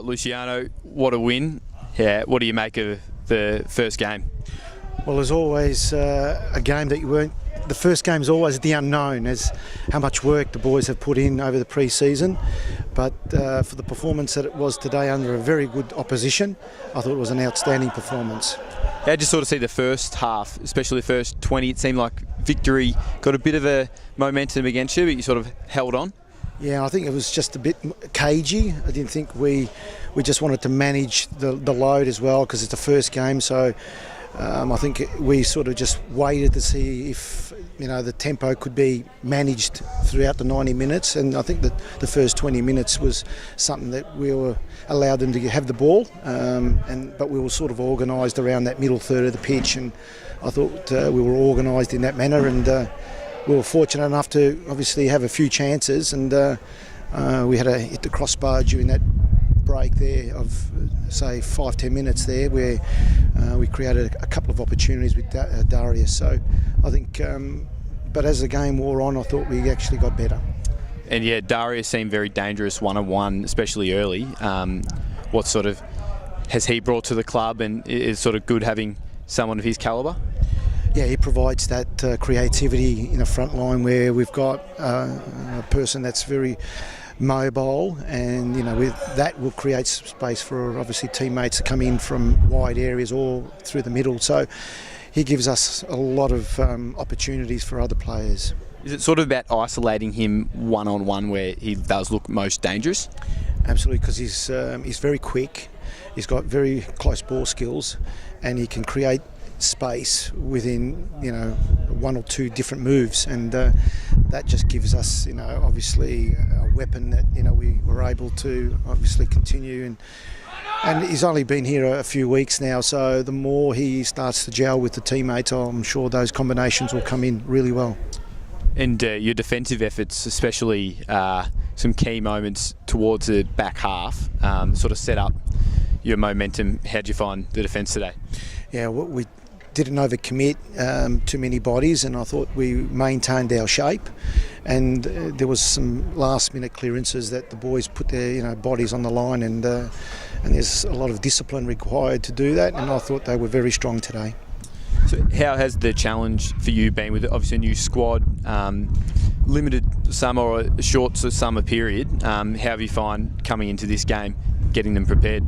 Luciano, what a win. Yeah, what do you make of the first game? Well, there's always a game that you weren't. The first game is always the unknown, as how much work the boys have put in over the pre-season. But for the performance that it was today under a very good opposition, I thought it was an outstanding performance. How did you sort of see the first half, especially the first 20? It seemed like victory got a bit of a momentum against you, but you sort of held on. Yeah, I think it was just a bit cagey. I didn't think we just wanted to manage the load as well, because it's the first game. So I think we sort of just waited to see if the tempo could be managed throughout the 90 minutes, and I think that the first 20 minutes was something that we were allowed them to have the ball, but we were sort of organised around that middle third of the pitch, and I thought we were organised in that manner, and we were fortunate enough to obviously have a few chances, and we had to hit the crossbar during that break there of say 5-10 minutes there, where we created a couple of opportunities with Darius. So I think, but as the game wore on, I thought we actually got better. And yeah, Darius seemed very dangerous one-on-one, especially early. What sort of has he brought to the club, and is sort of good having someone of his calibre? Yeah, he provides that creativity in the front line, where we've got a person that's very mobile, and with that will create space for obviously teammates to come in from wide areas or through the middle. So he gives us a lot of opportunities for other players. Is it sort of about isolating him one-on-one where he does look most dangerous? Absolutely, because he's very quick, he's got very close ball skills, and he can create space within one or two different moves, and that just gives us obviously a weapon that we were able to obviously continue, and he's only been here a few weeks now, so the more he starts to gel with the teammates, I'm sure those combinations will come in really well. And your defensive efforts, especially some key moments towards the back half, sort of set up your momentum. How'd you find the defence today? Yeah, we didn't overcommit too many bodies, and I thought we maintained our shape, and there was some last minute clearances that the boys put their bodies on the line, and there's a lot of discipline required to do that, and I thought they were very strong today. So how has the challenge for you been with obviously a new squad, limited summer or a short summer period? How have you found coming into this game, getting them prepared?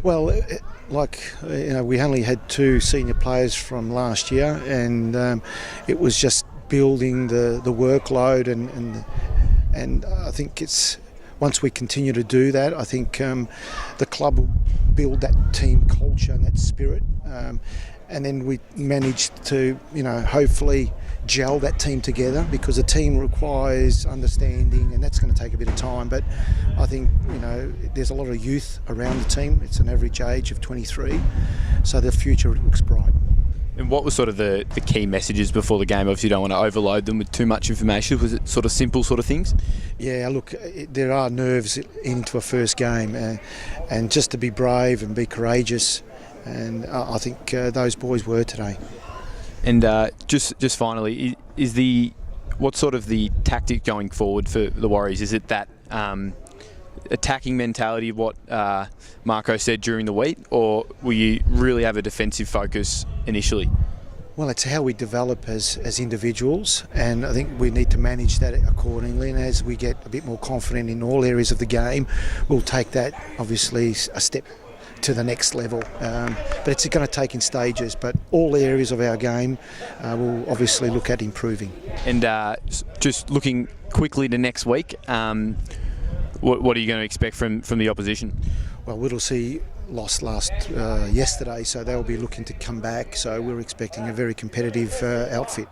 Well, we only had 2 senior players from last year, and it was just building the workload, and I think it's once we continue to do that, I think the club will build that team culture and that spirit, and then we managed to hopefully gel that team together, because a team requires understanding, and that's going to take a bit of time. But I think there's a lot of youth around the team. It's an average age of 23, so the future looks bright. And what was sort of the key messages before the game? Obviously you don't want to overload them with too much information. Was it sort of simple sort of things? Yeah, look, there are nerves into a first game, and just to be brave and be courageous, and I think those boys were today. And just finally, what's sort of the tactic going forward for the Warriors? Is it that attacking mentality of what Marco said during the week, or will you really have a defensive focus initially? Well, it's how we develop as individuals, and I think we need to manage that accordingly, and as we get a bit more confident in all areas of the game, we'll take that obviously a step to the next level, but it's going to take in stages, but all areas of our game we'll obviously look at improving. And just looking quickly to next week, what are you going to expect from the opposition? Well, Whittlesea lost yesterday, so they'll be looking to come back, so we're expecting a very competitive outfit.